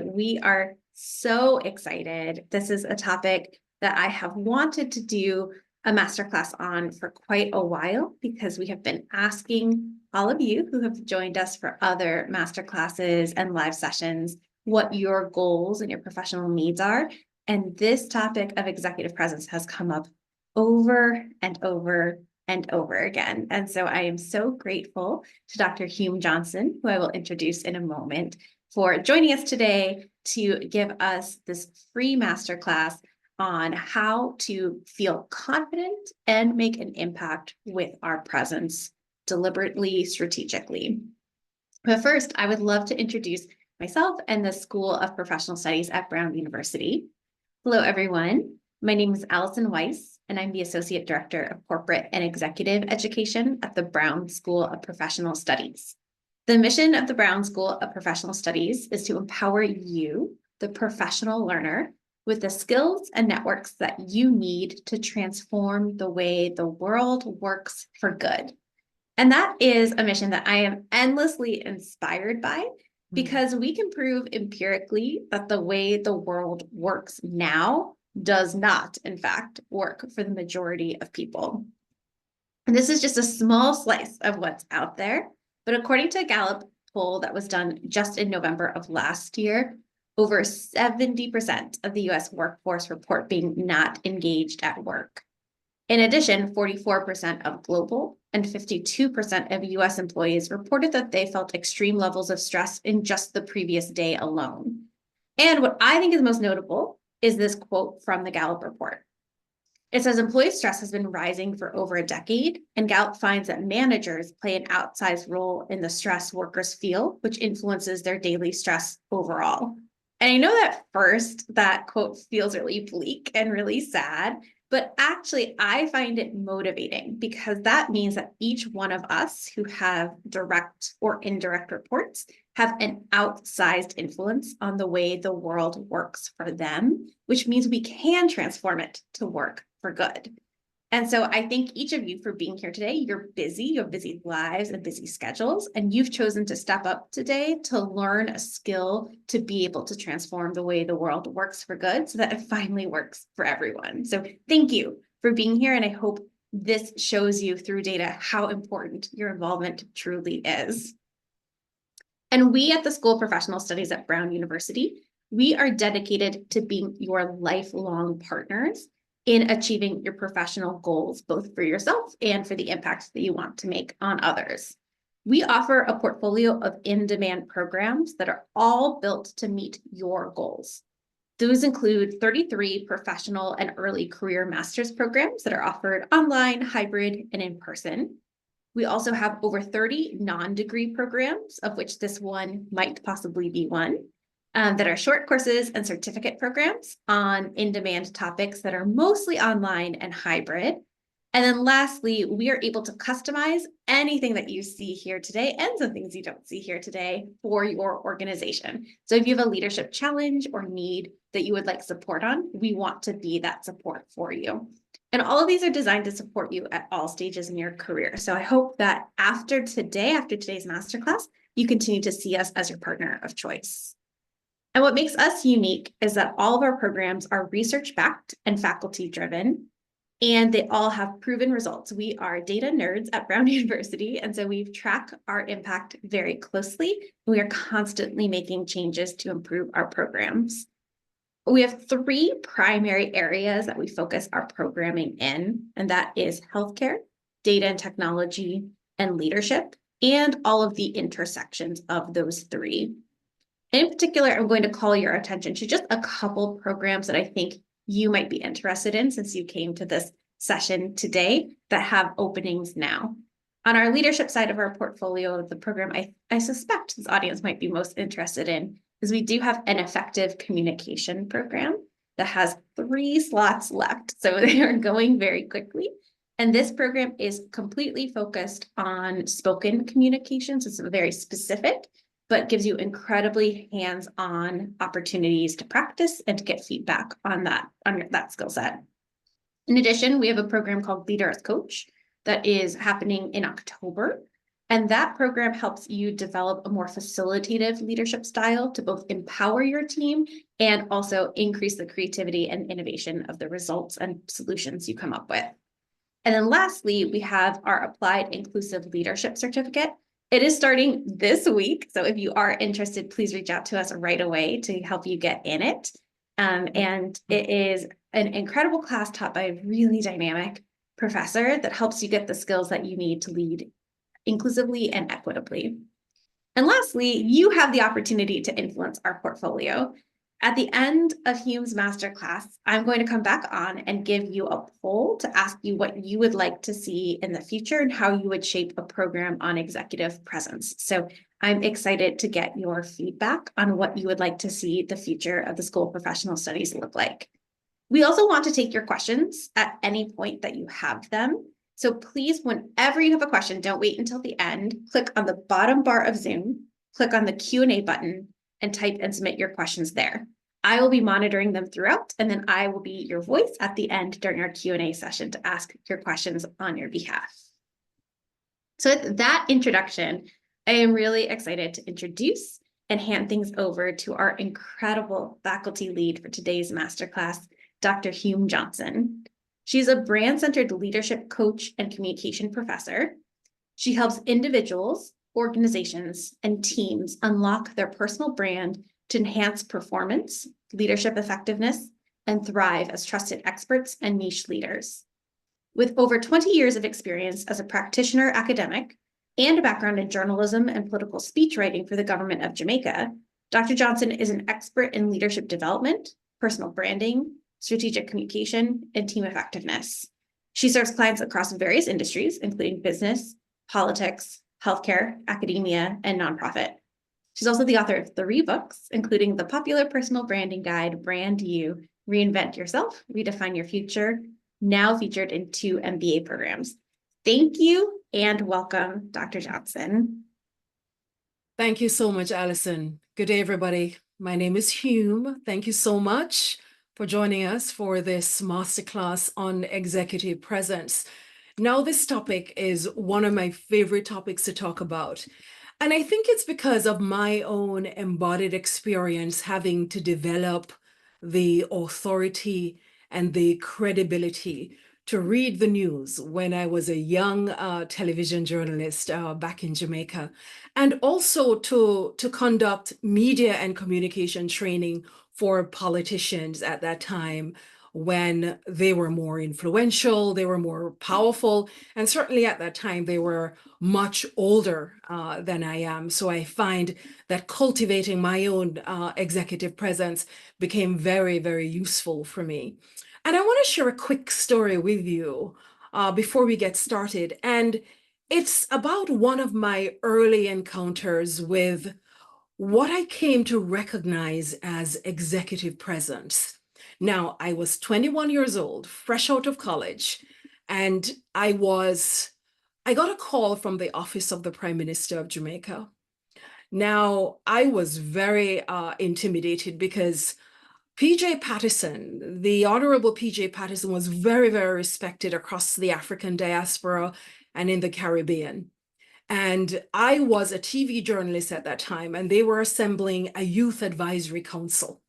We are so excited. This is a topic that I have wanted to do a masterclass on for quite a while because we have been asking all of you who have joined us for other masterclasses and live sessions what your goals and your professional needs are. And this topic of executive presence has come up over and over and over again. And so I am so grateful to Dr. Hume Johnson, who I will introduce in a moment, for joining us today to give us this free masterclass on how to feel confident and make an impact with our presence deliberately, strategically. But first, I would love to introduce myself and the School of Professional Studies at Brown University. Hello, everyone. My name is Allison Weiss, and I'm the Associate Director of Corporate and Executive Education at the Brown School of Professional Studies. The mission of the Brown School of Professional Studies is to empower you, the professional learner, with the skills and networks that you need to transform the way the world works for good. And that is a mission that I am endlessly inspired by because we can prove empirically that the way the world works now does not, in fact, work for the majority of people. And this is just a small slice of what's out there. But according to a Gallup poll that was done just in November of last year, over 70% of the US workforce report being not engaged at work. In addition, 44% of global and 52% of US employees reported that they felt extreme levels of stress in just the previous day alone. And what I think is most notable is this quote from the Gallup report. It says employee stress has been rising for over a decade, and Gallup finds that managers play an outsized role in the stress workers feel, which influences their daily stress overall. And I know that first that quote feels really bleak and really sad, but actually I find it motivating because that means that each one of us who have direct or indirect reports have an outsized influence on the way the world works for them, which means we can transform it to work for good. And so I thank each of you for being here today. You're busy, you have busy lives and busy schedules, and you've chosen to step up today to learn a skill to be able to transform the way the world works for good so that it finally works for everyone. So thank you for being here, and I hope this shows you through data how important your involvement truly is. And we at the School of Professional Studies at Brown University, we are dedicated to being your lifelong partners in achieving your professional goals, both for yourself and for the impact that you want to make on others. We offer a portfolio of in-demand programs that are all built to meet your goals. Those include 33 professional and early career master's programs that are offered online, hybrid, and in person. We also have over 30 non-degree programs, of which this one might possibly be one, that are short courses and certificate programs on in-demand topics that are mostly online and hybrid. And then lastly, we are able to customize anything that you see here today and some things you don't see here today for your organization. So if you have a leadership challenge or need that you would like support on, we want to be that support for you. And all of these are designed to support you at all stages in your career. So I hope that after today's masterclass, you continue to see us as your partner of choice. And what makes us unique is that all of our programs are research-backed and faculty-driven, and they all have proven results. We are data nerds at Brown University, and so we track our impact very closely. We are constantly making changes to improve our programs. We have three primary areas that we focus our programming in, and that is healthcare, data and technology, and leadership, and all of the intersections of those three. In particular, I'm going to call your attention to just a couple programs that I think you might be interested in since you came to this session today that have openings now. On our leadership side of our portfolio, the program I suspect this audience might be most interested in is we do have an effective communication program that has 3 slots left. So they are going very quickly. And this program is completely focused on spoken communications. It's very specific, but gives you incredibly hands-on opportunities to practice and to get feedback on that skill set. In addition, we have a program called Leader as Coach that is happening in October. And that program helps you develop a more facilitative leadership style to both empower your team and also increase the creativity and innovation of the results and solutions you come up with. And then lastly, we have our Applied Inclusive Leadership Certificate. It is starting this week. So if you are interested, please reach out to us right away to help you get in it. And it is an incredible class taught by a really dynamic professor that helps you get the skills that you need to lead inclusively and equitably. And lastly, you have the opportunity to influence our portfolio. At the end of Hume's masterclass, I'm going to come back on and give you a poll to ask you what you would like to see in the future and how you would shape a program on executive presence. So I'm excited to get your feedback on what you would like to see the future of the School of Professional Studies look like. We also want to take your questions at any point that you have them. So please, whenever you have a question, don't wait until the end. Click on the bottom bar of Zoom, click on the Q&A button, and type and submit your questions there. I will be monitoring them throughout, and then I will be your voice at the end during our Q&A session to ask your questions on your behalf. So with that introduction, I am really excited to introduce and hand things over to our incredible faculty lead for today's masterclass, Dr. Hume Johnson. She's a brand-centered leadership coach and communication professor. She helps individuals, organizations, and teams unlock their personal brand to enhance performance, leadership effectiveness, and thrive as trusted experts and niche leaders. With over 20 years of experience as a practitioner academic and a background in journalism and political speech writing for the government of Jamaica, Dr. Johnson is an expert in leadership development, personal branding, strategic communication, and team effectiveness. She serves clients across various industries, including business, politics, healthcare, academia, and nonprofit. She's also the author of 3 books, including the popular personal branding guide, Brand You, Reinvent Yourself, Redefine Your Future, now featured in 2 MBA programs. Thank you and welcome, Dr. Johnson. Thank you so much, Allison. Good day, everybody. My name is Hume. Thank you so much for joining us for this masterclass on executive presence. Now, this topic is one of my favorite topics to talk about. And I think it's because of my own embodied experience having to develop the authority and the credibility to read the news when I was a young television journalist back in Jamaica, and also to conduct media and communication training for politicians at that time when they were more influential, they were more powerful, and certainly at that time they were much older than I am. So I find that cultivating my own executive presence became very, very useful for me. And I want to share a quick story with you before we get started. And it's about one of my early encounters with what I came to recognize as executive presence. Now, I was 21 years old, fresh out of college, and I got a call from the office of the Prime Minister of Jamaica. Now, I was very intimidated because PJ Patterson, the Honorable PJ Patterson, was very, very respected across the African diaspora and in the Caribbean. And I was a TV journalist at that time, and they were assembling a youth advisory council,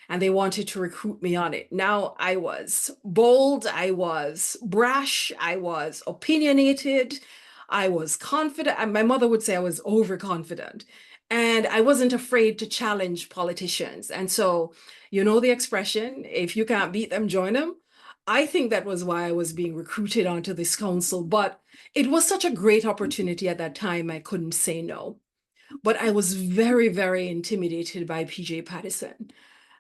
and they wanted to recruit me on it. Now, I was bold, I was brash, I was opinionated, I was confident. And my mother would say I was overconfident, and I wasn't afraid to challenge politicians. And so, you know the expression, if you can't beat them, join them. I think that was why I was being recruited onto this council, but it was such a great opportunity at that time, I couldn't say no. But I was very, very intimidated by PJ Patterson.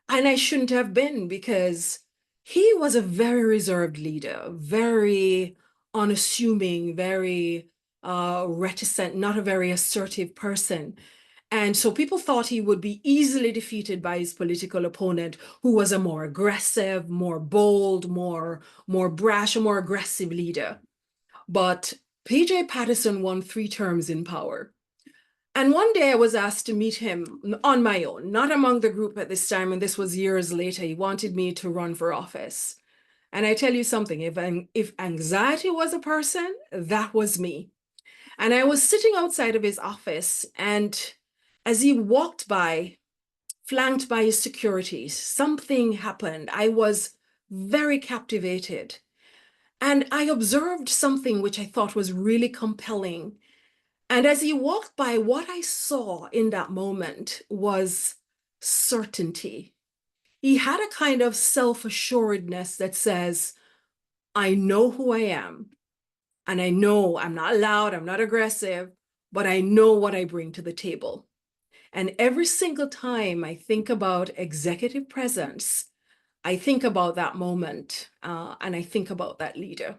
And I shouldn't have been, because he was a very reserved leader, very unassuming, very reticent, not a very assertive person. And so people thought he would be easily defeated by his political opponent, who was a more aggressive, more bold, more brash, a more aggressive leader. But PJ Patterson won 3 terms in power. And one day I was asked to meet him on my own, not among the group at this time, and this was years later. He wanted me to run for office. And I tell you something, if anxiety was a person, that was me. And I was sitting outside of his office, and as he walked by, flanked by his security, something happened. I was very captivated. And I observed something which I thought was really compelling. And as he walked by, what I saw in that moment was certainty. He had a kind of self-assuredness that says, I know who I am, and I know I'm not loud, I'm not aggressive, but I know what I bring to the table. And every single time I think about executive presence, I think about that moment, and I think about that leader.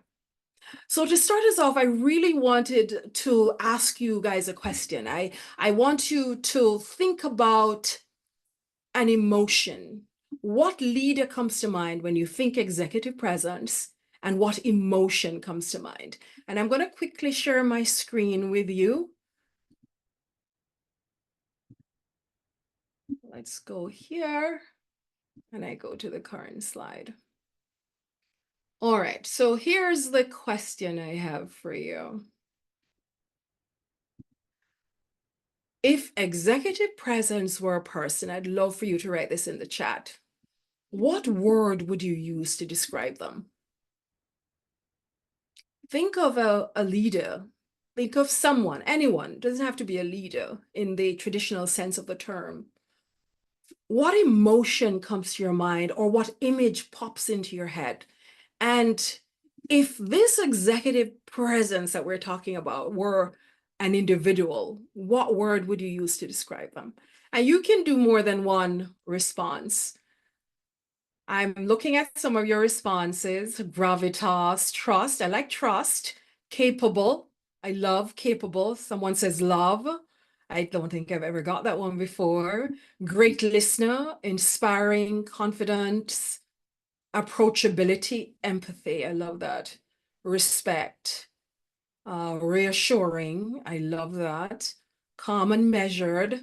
So to start us off, I really wanted to ask you guys a question. I want you to think about an emotion. What leader comes to mind when you think executive presence, and what emotion comes to mind? And I'm going to quickly share my screen with you. Let's go here, and I go to the current slide. All right, so here's the question I have for you. If executive presence were a person, I'd love for you to write this in the chat. What word would you use to describe them? Think of a leader. Think of someone, anyone, doesn't have to be a leader in the traditional sense of the term. What emotion comes to your mind, or what image pops into your head? And if this executive presence that we're talking about were an individual, what word would you use to describe them? And you can do more than one response. I'm looking at some of your responses. Gravitas, trust. I like trust. Capable. I love capable. Someone says love. I don't think I've ever got that one before. Great listener, inspiring, confidence, approachability, empathy. I love that. Respect, reassuring. I love that. Calm and measured.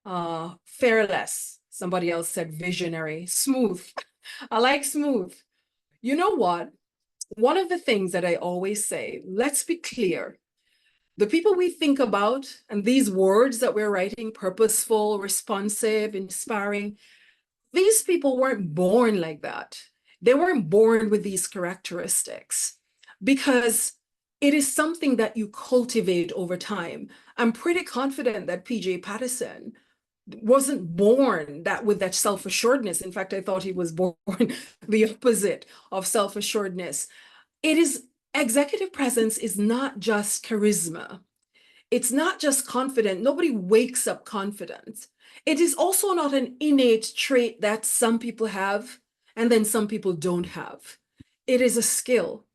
Fearless. Somebody else said visionary. Smooth. I like smooth. You know what? One of the things that I always say, let's be clear. The people we think about, and these words that we're writing, purposeful, responsive, inspiring, these people weren't born like that. They weren't born with these characteristics, because it is something that you cultivate over time. I'm pretty confident that PJ Patterson wasn't born that with that self-assuredness. In fact, I thought he was born the opposite of self-assuredness. It is executive presence is not just charisma. It's not just confident. Nobody wakes up confident. It is also not an innate trait that some people have and then some people don't have. It is a skill,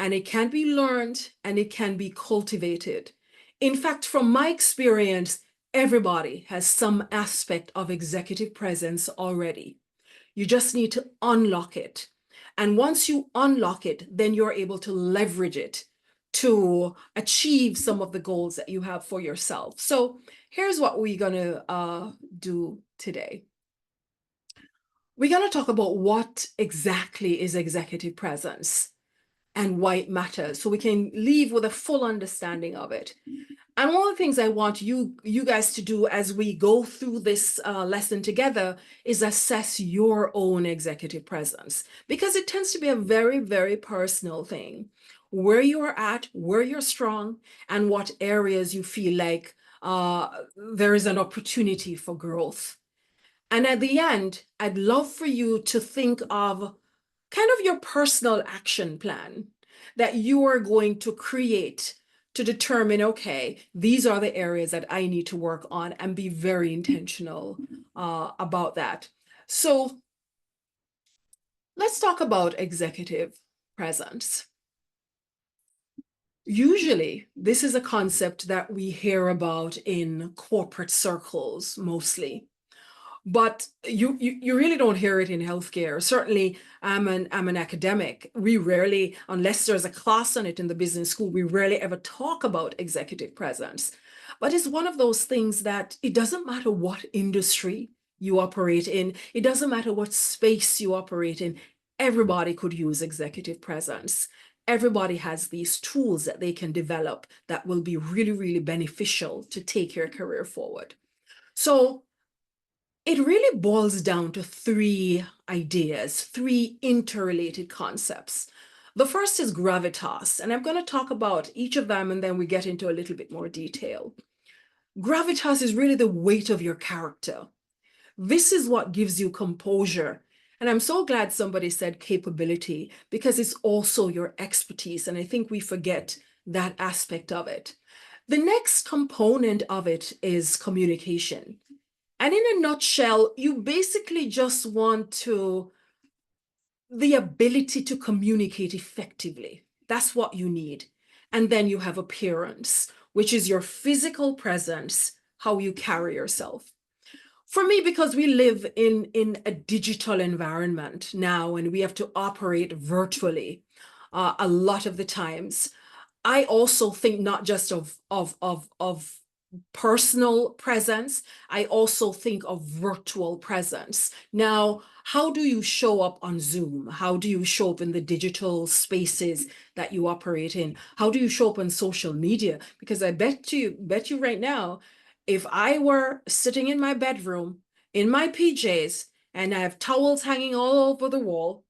and it can be learned and it can be cultivated. In fact, from my experience, everybody has some aspect of executive presence already. You just need to unlock it. And once you unlock it, then you're able to leverage it to achieve some of the goals that you have for yourself. So here's what we're going to do today. We're going to talk about what exactly is executive presence and why it matters, so we can leave with a full understanding of it. And one of the things I want you guys to do as we go through this lesson together is assess your own executive presence, because it tends to be a very, very personal thing. Where you are at, where you're strong, and what areas you feel like there is an opportunity for growth. And at the end, I'd love for you to think of kind of your personal action plan that you are going to create to determine, okay, these are the areas that I need to work on, and be very intentional about that. So let's talk about executive presence. Usually, this is a concept that we hear about in corporate circles mostly. But you really don't hear it in healthcare. Certainly, I'm an academic. We rarely, unless there's a class on it in the business school, we rarely ever talk about executive presence. But it's one of those things that it doesn't matter what industry you operate in. It doesn't matter what space you operate in. Everybody could use executive presence. everybody has these tools that they can develop that will be really, really beneficial to take your career forward. So it really boils down to three ideas, three interrelated concepts. The first is gravitas, and I'm going to talk about each of them and then we get into a little bit more detail. Gravitas is really the weight of your character. This is what gives you composure. And I'm so glad somebody said capability, because it's also your expertise. And I think we forget that aspect of it. The next component of it is communication. And in a nutshell, you basically just want the ability to communicate effectively. That's what you need. And then you have appearance, which is your physical presence, how you carry yourself. For me, because we live in a digital environment now and we have to operate virtually a lot of the times, I also think not just of personal presence, I also think of virtual presence. Now, how do you show up on Zoom? How do you show up in the digital spaces that you operate in? How do you show up on social media? Because I bet you right now, if I were sitting in my bedroom in my PJs and I have towels hanging all over the wall,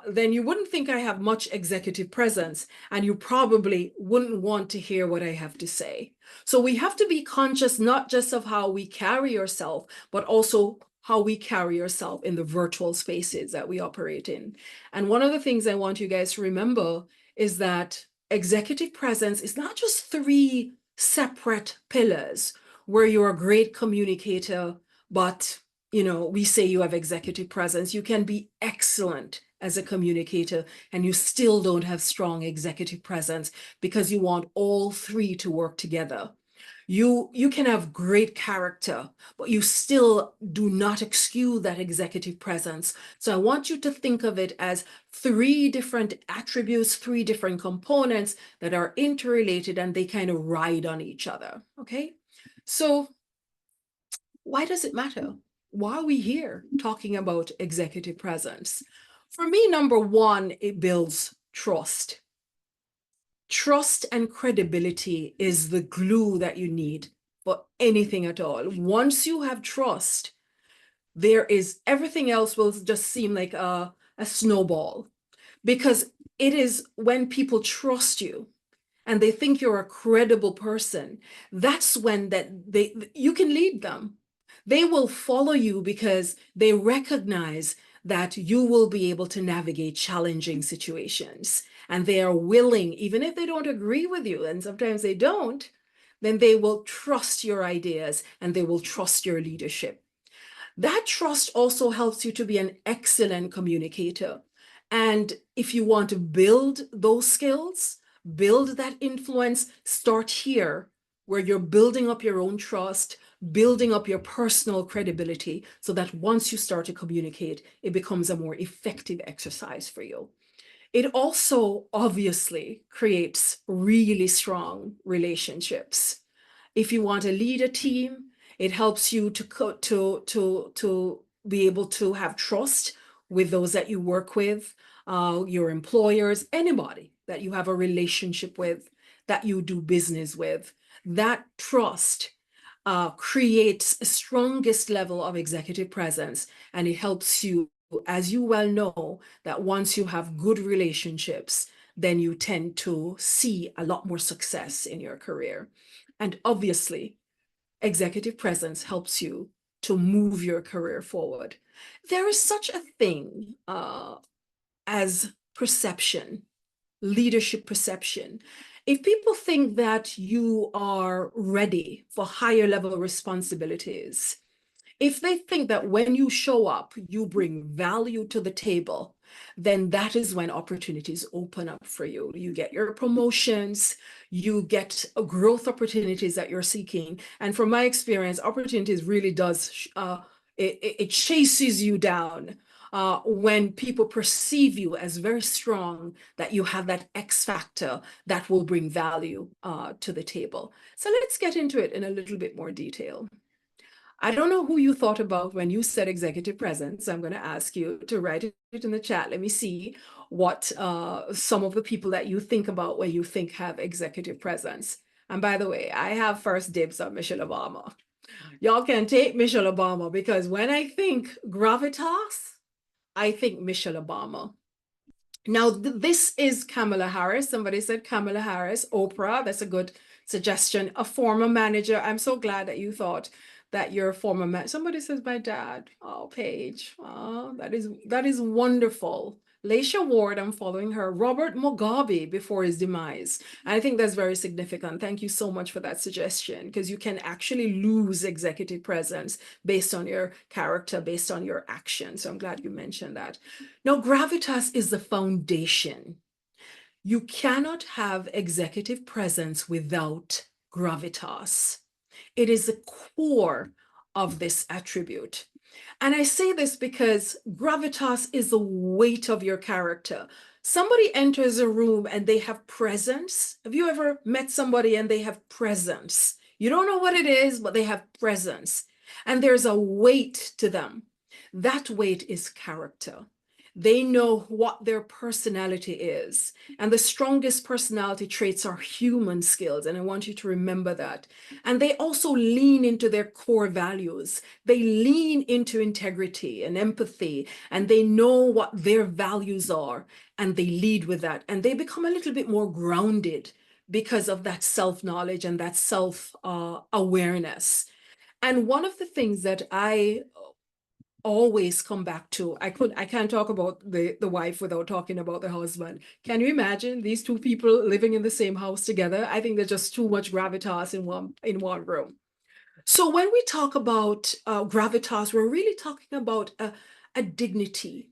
then you wouldn't think I have much executive presence, and you probably wouldn't want to hear what I have to say. So we have to be conscious not just of how we carry ourselves, but also how we carry ourselves in the virtual spaces that we operate in. And one of the things I want you guys to remember is that executive presence is not just three separate pillars where you're a great communicator, but we say you have executive presence. You can be excellent as a communicator and you still don't have strong executive presence because you want all three to work together. You can have great character, but you still do not exude that executive presence. So I want you to think of it as three different attributes, three different components that are interrelated and they kind of ride on each other. Okay, so why does it matter? Why are we here talking about executive presence? For me, number one, it builds trust. Trust and credibility is the glue that you need for anything at all. Once you have trust, everything else will just seem like a snowball, because it is when people trust you and they think you're a credible person, that's when you can lead them. They will follow you because they recognize that you will be able to navigate challenging situations. And they are willing, even if they don't agree with you, and sometimes they don't, then they will trust your ideas and they will trust your leadership. That trust also helps you to be an excellent communicator. And if you want to build those skills, build that influence, start here where you're building up your own trust, building up your personal credibility, so that once you start to communicate, it becomes a more effective exercise for you. It also obviously creates really strong relationships. If you want to lead a team, it helps you to be able to have trust with those that you work with, your employers, anybody that you have a relationship with, that you do business with. That trust creates a strongest level of executive presence, and it helps you, as you well know, that once you have good relationships, then you tend to see a lot more success in your career. And obviously, executive presence helps you to move your career forward. There is such a thing as perception, leadership perception. If people think that you are ready for higher level responsibilities, if they think that when you show up, you bring value to the table, then that is when opportunities open up for you. You get your promotions, you get growth opportunities that you're seeking. And from my experience, opportunities really does, it chases you down when people perceive you as very strong, that you have that X factor that will bring value to the table. So let's get into it in a little bit more detail. I don't know who you thought about when you said executive presence. I'm going to ask you to write it in the chat. Let me see what some of the people that you think about when you think have executive presence. And by the way, I have first dibs on Michelle Obama. Y'all can take Michelle Obama because when I think gravitas, I think Michelle Obama. Now, this is Kamala Harris. Somebody said Kamala Harris, Oprah. That's a good suggestion. A former manager. I'm so glad that you thought that you're a former man. Somebody says my dad. Oh, Paige. Oh, that is wonderful. Laisha Ward, I'm following her. Robert Mugabe before his demise. I think that's very significant. Thank you so much for that suggestion, because you can actually lose executive presence based on your character, based on your action. So I'm glad you mentioned that. Now, gravitas is the foundation. You cannot have executive presence without gravitas. It is the core of this attribute. And I say this because gravitas is the weight of your character. Somebody enters a room and they have presence. Have you ever met somebody and they have presence? You don't know what it is, but they have presence. And there's a weight to them. That weight is character. They know what their personality is. And the strongest personality traits are human skills. And I want you to remember that. And they also lean into their core values. They lean into integrity and empathy, and they know what their values are, and they lead with that. And they become a little bit more grounded because of that self-knowledge and that self-awareness. And one of the things that I always come back to, I can't talk about the wife without talking about the husband. Can you imagine these two people living in the same house together? I think there's just too much gravitas in one room. So when we talk about gravitas, we're really talking about a dignity.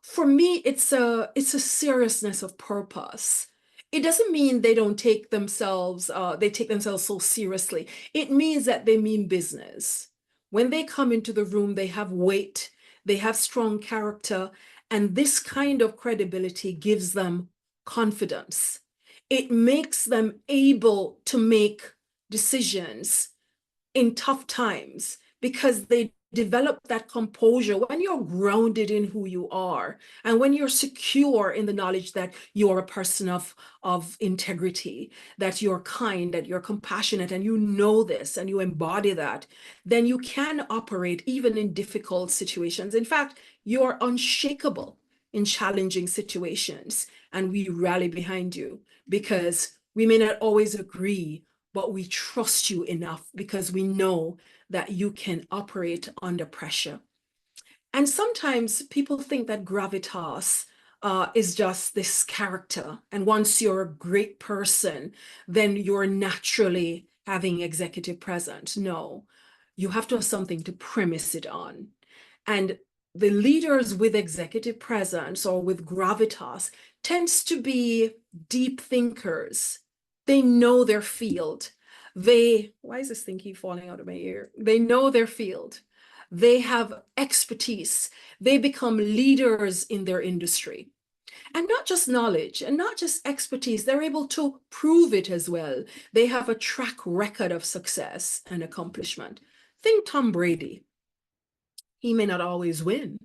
For me, it's a seriousness of purpose. It doesn't mean they don't take themselves, they take themselves so seriously. It means that they mean business. When they come into the room, they have weight, they have strong character, and this kind of credibility gives them confidence. It makes them able to make decisions in tough times because they develop that composure when you're grounded in who you are and when you're secure in the knowledge that you're a person of integrity, that you're kind, that you're compassionate, and you know this and you embody that, then you can operate even in difficult situations. In fact, you're unshakable in challenging situations, and we rally behind you because we may not always agree, but we trust you enough because we know that you can operate under pressure. And sometimes people think that gravitas is just this character. And once you're a great person, then you're naturally having executive presence. No, you have to have something to premise it on. And the leaders with executive presence or with gravitas tends to be deep thinkers. They know their field. Why is this thing keep falling out of my ear? They know their field. They have expertise. They become leaders in their industry. And not just knowledge and not just expertise, they're able to prove it as well. They have a track record of success and accomplishment. Think Tom Brady. He may not always win,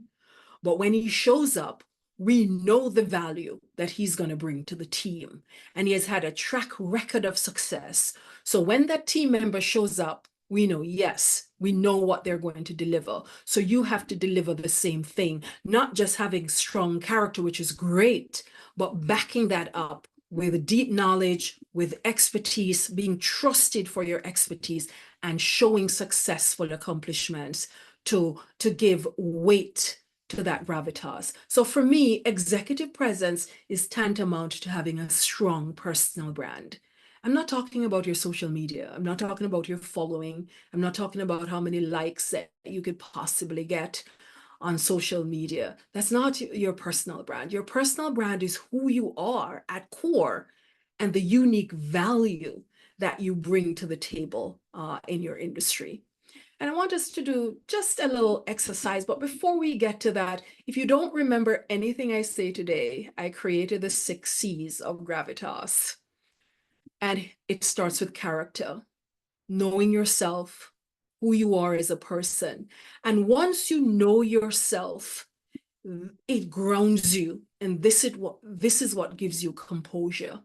but when he shows up, we know the value that he's going to bring to the team. And he has had a track record of success. So when that team member shows up, we know, yes, we know what they're going to deliver. So you have to deliver the same thing, not just having strong character, which is great, but backing that up with deep knowledge, with expertise, being trusted for your expertise, and showing successful accomplishments to give weight to that gravitas. So for me, executive presence is tantamount to having a strong personal brand. I'm not talking about your social media. I'm not talking about your following. I'm not talking about how many likes that you could possibly get on social media. That's not your personal brand. Your personal brand is who you are at core and the unique value that you bring to the table in your industry. And I want us to do just a little exercise. But before we get to that, if you don't remember anything I say today, I created the 6 C's of gravitas. And it starts with character, knowing yourself, who you are as a person. And once you know yourself, it grounds you. And this is what gives you composure.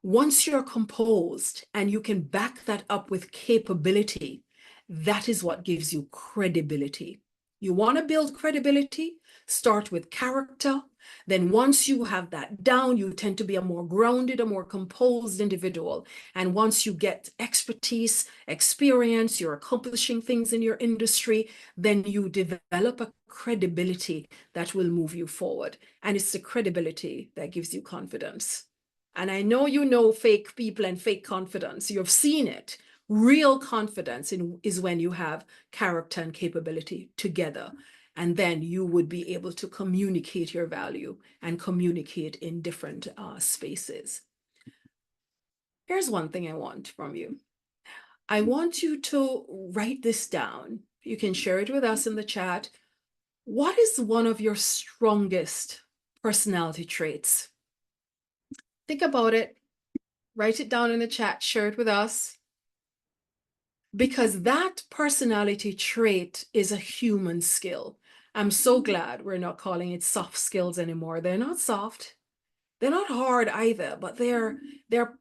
Once you're composed and you can back that up with capability, that is what gives you credibility. You want to build credibility, start with character. Then once you have that down, you tend to be a more grounded, a more composed individual. And once you get expertise, experience, you're accomplishing things in your industry, then you develop a credibility that will move you forward. And it's the credibility that gives you confidence. And I know you know fake people and fake confidence. You've seen it. Real confidence is when you have character and capability together. And then you would be able to communicate your value and communicate in different spaces. Here's one thing I want from you. I want you to write this down. You can share it with us in the chat. What is one of your strongest personality traits? Think about it. Write it down in the chat, share it with us. Because that personality trait is a human skill. I'm so glad we're not calling it soft skills anymore. They're not soft. They're not hard either, but they're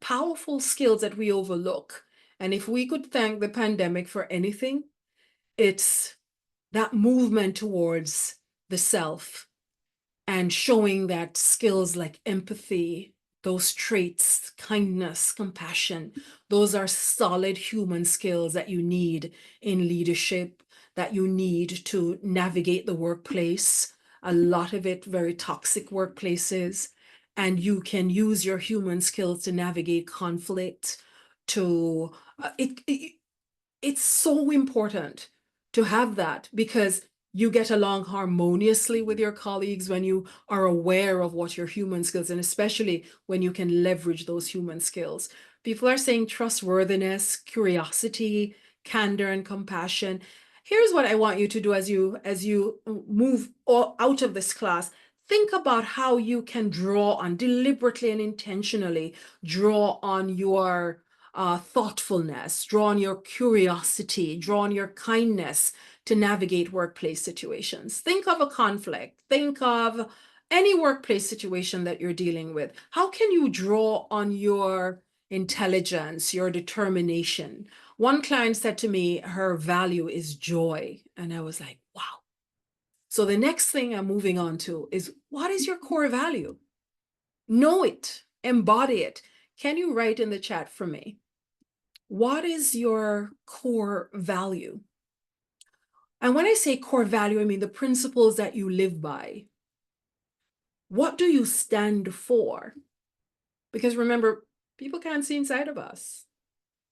powerful skills that we overlook. And if we could thank the pandemic for anything, it's that movement towards the self and showing that skills like empathy, those traits, kindness, compassion, those are solid human skills that you need in leadership, that you need to navigate the workplace. A lot of it very toxic workplaces. And you can use your human skills to navigate conflict, to it's so important to have that because you get along harmoniously with your colleagues when you are aware of what your human skills, and especially when you can leverage those human skills. People are saying trustworthiness, curiosity, candor, and compassion. Here's what I want you to do as you move out of this class. Think about how you can draw on, deliberately and intentionally draw on your thoughtfulness, draw on your curiosity, draw on your kindness to navigate workplace situations. Think of a conflict. Think of any workplace situation that you're dealing with. How can you draw on your intelligence, your determination? One client said to me, her value is joy. And I was like, wow. So the next thing I'm moving on to is, what is your core value? Know it, embody it. Can you write in the chat for me? What is your core value? And when I say core value, I mean the principles that you live by. What do you stand for? Because remember, people can't see inside of us.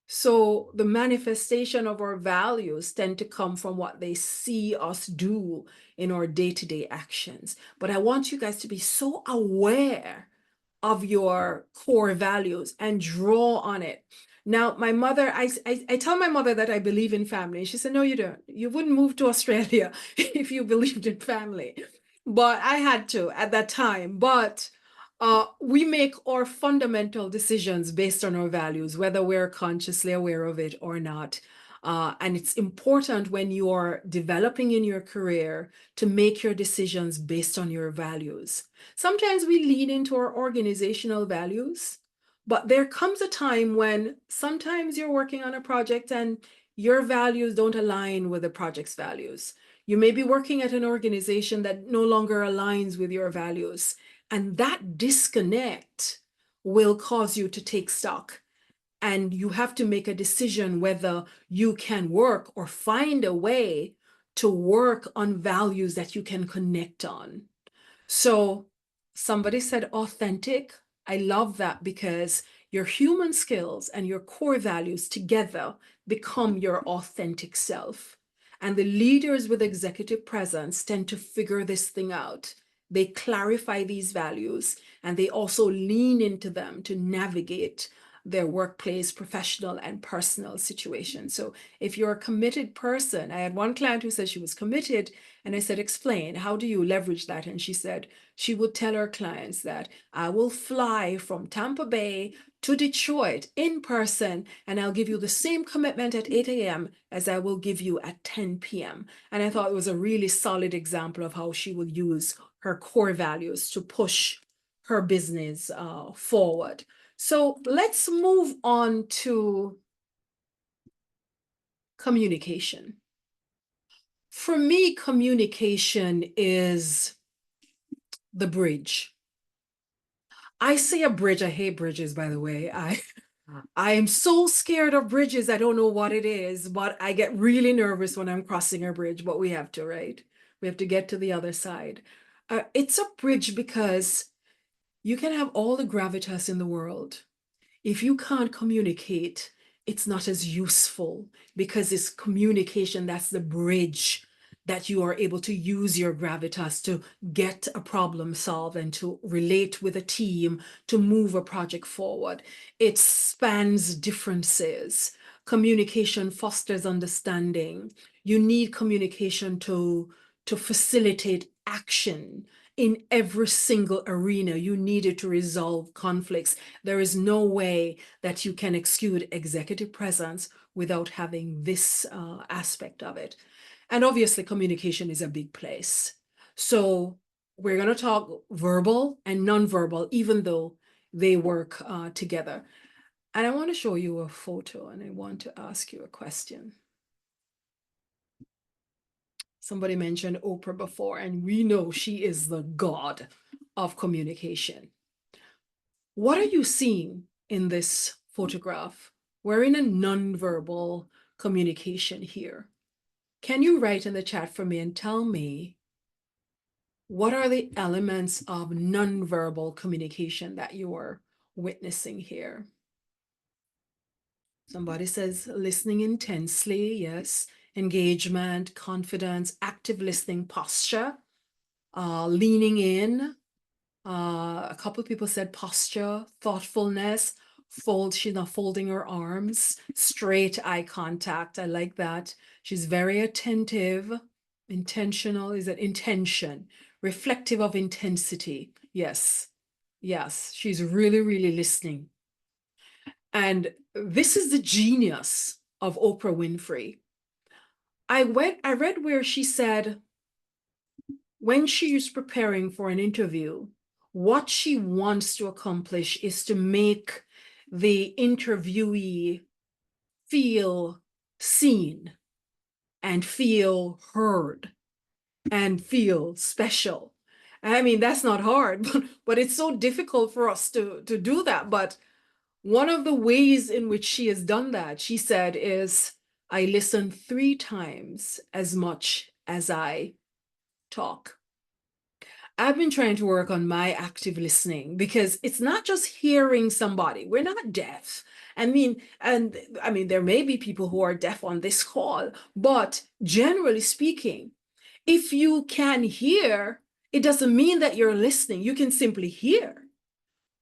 So the manifestation of our values tend to come from what they see us do in our day-to-day actions. But I want you guys to be so aware of your core values and draw on it. Now, my mother, I tell my mother that I believe in family. She said, no, you don't. You wouldn't move to Australia if you believed in family. But I had to at that time. But we make our fundamental decisions based on our values, whether we're consciously aware of it or not. And it's important when you are developing in your career to make your decisions based on your values. Sometimes we lean into our organizational values, but there comes a time when sometimes you're working on a project and your values don't align with the project's values. You may be working at an organization that no longer aligns with your values, and that disconnect will cause you to take stock. And you have to make a decision whether you can work or find a way to work on values that you can connect on. So somebody said authentic. I love that because your human skills and your core values together become your authentic self. And the leaders with executive presence tend to figure this thing out. They clarify these values and they also lean into them to navigate their workplace, professional and personal situations. So if you're a committed person, I had one client who said she was committed And I said, explain, how do you leverage that? And she said she would tell her clients that I will fly from Tampa Bay to Detroit in person, and I'll give you the same commitment at 8 a.m. as I will give you at 10 p.m. And I thought it was a really solid example of how she will use her core values to push her business forward. So let's move on to communication. For me, communication is the bridge. I say a bridge. I hate bridges, by the way. I am so scared of bridges. I don't know what it is, but I get really nervous when I'm crossing a bridge, but we have to, right? We have to get to the other side. It's a bridge because you can have all the gravitas in the world. If you can't communicate, it's not as useful because it's communication that's the bridge that you are able to use your gravitas to get a problem solved and to relate with a team to move a project forward. It spans differences. Communication fosters understanding. You need communication to facilitate action in every single arena. You need it to resolve conflicts. There is no way that you can exude executive presence without having this aspect of it. And obviously, communication is a big place. So we're going to talk verbal and nonverbal, even though they work together. And I want to show you a photo and I want to ask you a question. Somebody mentioned Oprah before, and we know she is the god of communication. What are you seeing in this photograph? We're in a nonverbal communication here. Can you write in the chat for me and tell me what are the elements of nonverbal communication that you are witnessing here? Somebody says listening intensely, yes. Engagement, confidence, active listening posture, leaning in. A couple of people said posture, thoughtfulness, she's not folding her arms, straight eye contact. I like that. She's very attentive, intentional, is it intention, reflective of intensity. Yes, yes, she's really, really listening. And this is the genius of Oprah Winfrey. I read where she said, when she is preparing for an interview, what she wants to accomplish is to make the interviewee feel seen and feel heard and feel special. I mean, that's not hard, but it's so difficult for us to do that. But one of the ways in which she has done that, she said, is I listen 3 times as much as I talk. I've been trying to work on my active listening because it's not just hearing somebody. We're not deaf. I mean, there may be people who are deaf on this call, but generally speaking, if you can hear, it doesn't mean that you're listening. You can simply hear.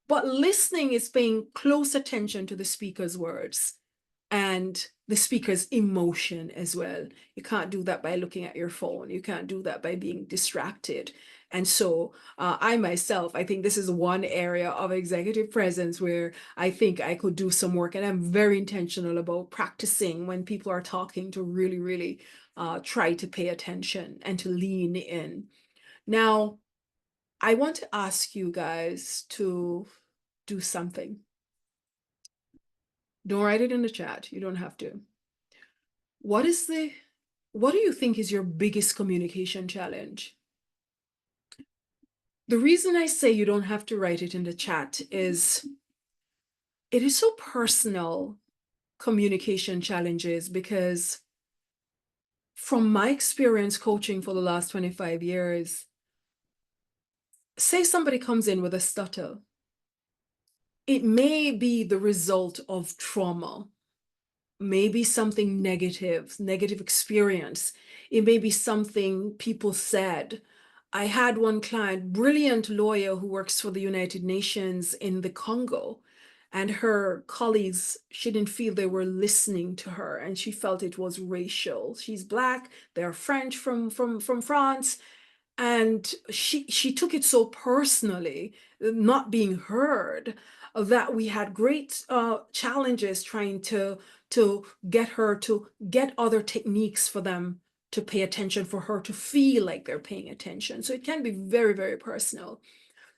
But listening is paying close attention to the speaker's words and the speaker's emotion as well. You can't do that by looking at your phone. You can't do that by being distracted. And so I myself, I think this is one area of executive presence where I think I could do some work. And I'm very intentional about practicing when people are talking to really, really try to pay attention and to lean in. Now, I want to ask you guys to do something. Don't write it in the chat. You don't have to. What do you think is your biggest communication challenge? The reason I say you don't have to write it in the chat is it is so personal, communication challenges, because from my experience coaching for the last 25 years, say somebody comes in with a stutter. It may be the result of trauma, maybe something negative experience. It may be something people said. I had one client, brilliant lawyer who works for the United Nations in the Congo. and her colleagues, she didn't feel they were listening to her, and she felt it was racial. She's Black, they're French from France, and she took it so personally, not being heard, that we had great challenges trying to get her to get other techniques for them to pay attention, for her to feel like they're paying attention. So it can be very, very personal.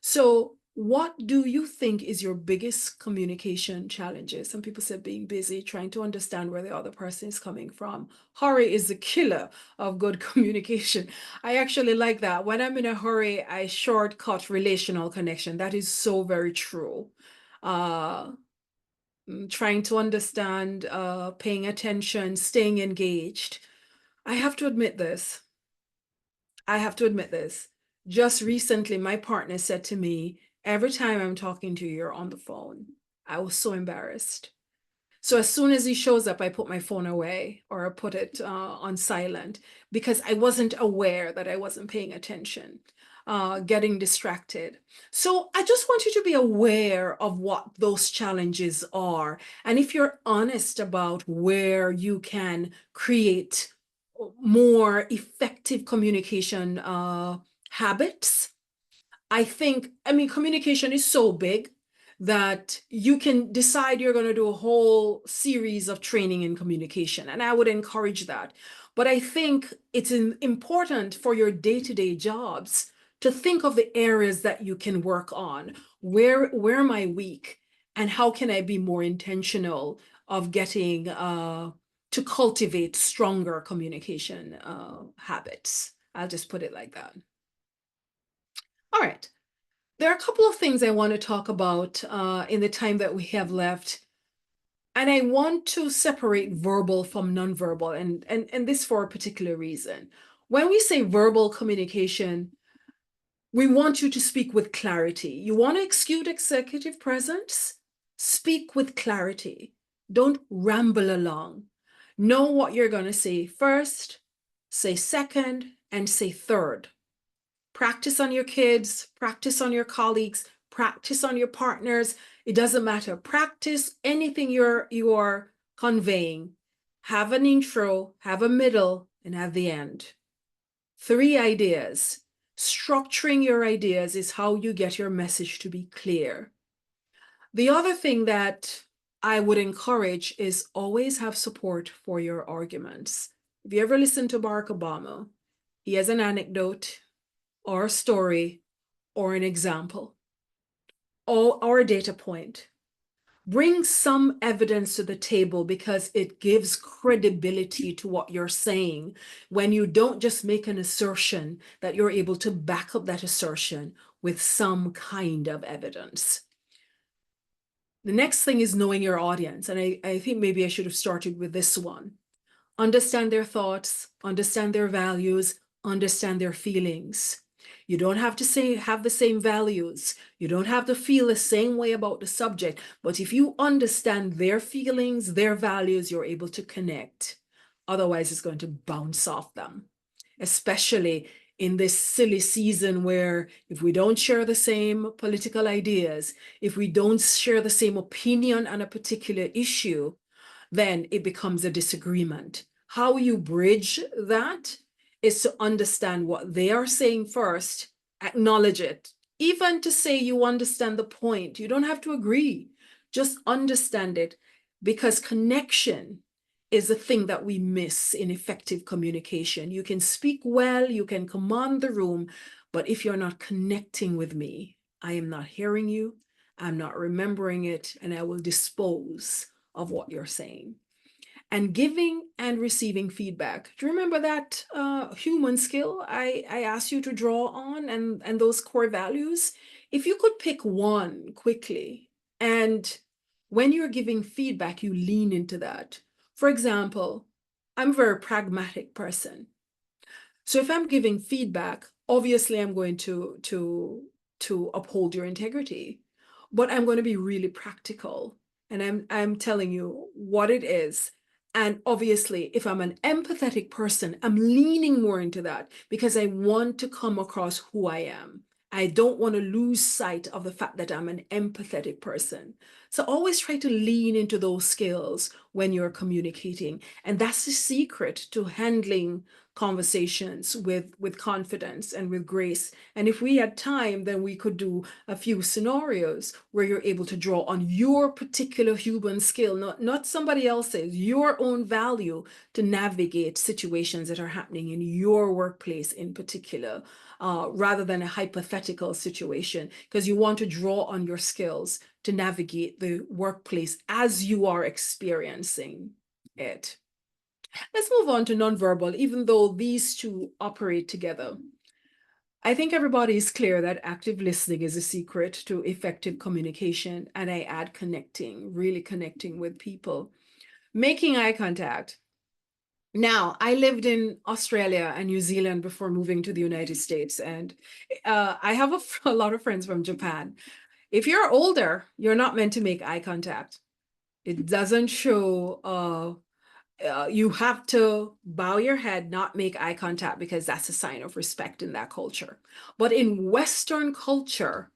So what do you think is your biggest communication challenges? Some people said being busy, trying to understand where the other person is coming from. Hurry is the killer of good communication. I actually like that. When I'm in a hurry, I shortcut relational connection. That is so very true. Uh, Trying to understand, paying attention, staying engaged. I have to admit this. I have to admit this. Just recently, my partner said to me, every time I'm talking to you, you're on the phone. I was so embarrassed. So as soon as he shows up, I put my phone away, or I put it on silent, because I wasn't aware that I wasn't paying attention, getting distracted. So I just want you to be aware of what those challenges are. And if you're honest about where you can create more effective communication habits, I mean, communication is so big that you can decide you're going to do a whole series of training in communication, and I would encourage that. But I think it's important for your day-to-day jobs to think of the areas that you can work on. Where am I weak, and how can I be more intentional of getting to cultivate stronger communication habits? I'll just put it like that. All right. There are a couple of things I want to talk about in the time that we have left. And I want to separate verbal from nonverbal, and this for a particular reason. When we say verbal communication, we want you to speak with clarity. You want to execute executive presence? Speak with clarity. Don't ramble along. Know what you're going to say first, say second, and say third. Practice on your kids, practice on your colleagues, practice on your partners. It doesn't matter. Practice anything you're conveying. Have an intro, have a middle, and have the end. 3 ideas. Structuring your ideas is how you get your message to be clear. The other thing that I would encourage is always have support for your arguments. If you ever listen to Barack Obama, he has an anecdote or a story or an example or a data point. Bring some evidence to the table, because it gives credibility to what you're saying when you don't just make an assertion, that you're able to back up that assertion with some kind of evidence. The next thing is knowing your audience. And I think maybe I should have started with this one. Understand their thoughts, understand their values, understand their feelings. You don't have to have the same values. You don't have to feel the same way about the subject. But if you understand their feelings, their values, you're able to connect. Otherwise, it's going to bounce off them, especially in this silly season where if we don't share the same political ideas, if we don't share the same opinion on a particular issue, then it becomes a disagreement. How you bridge that is to understand what they are saying first, acknowledge it. Even to say you understand the point, you don't have to agree, just understand it, because connection is a thing that we miss in effective communication. You can speak well, you can command the room, but if you're not connecting with me, I am not hearing you, I'm not remembering it, and I will dispose of what you're saying. And giving and receiving feedback. Do you remember that human skill I asked you to draw on, and those core values? If you could pick one quickly, and when you're giving feedback, you lean into that. For example, I'm a very pragmatic person. So if I'm giving feedback, obviously I'm going to uphold your integrity, but I'm going to be really practical, and I'm telling you what it is. And obviously, if I'm an empathetic person, I'm leaning more into that because I want to come across who I am. I don't want to lose sight of the fact that I'm an empathetic person. So always try to lean into those skills when you're communicating. And that's the secret to handling conversations with confidence and with grace. And if we had time, then we could do a few scenarios where you're able to draw on your particular human skill, not somebody else's, your own value to navigate situations that are happening in your workplace in particular, rather than a hypothetical situation, because you want to draw on your skills to navigate the workplace as you are experiencing it. Let's move on to nonverbal, even though these two operate together. I think everybody is clear that active listening is a secret to effective communication, and I add connecting, really connecting with people. Making eye contact. Now, I lived in Australia and New Zealand before moving to the United States, and I have a lot of friends from Japan. If you're older, you're not meant to make eye contact. It doesn't show, you have to bow your head, not make eye contact, because that's a sign of respect in that culture. But in Western culture,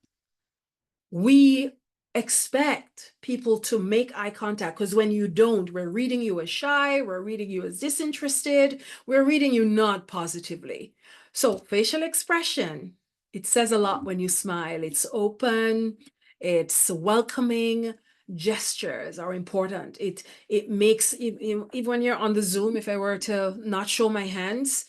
we expect people to make eye contact, because when you don't, we're reading you as shy, we're reading you as disinterested, we're reading you not positively. So facial expression, it says a lot when you smile. It's open, it's welcoming. Gestures are important. It makes, even when you're on the Zoom, if I were to not show my hands,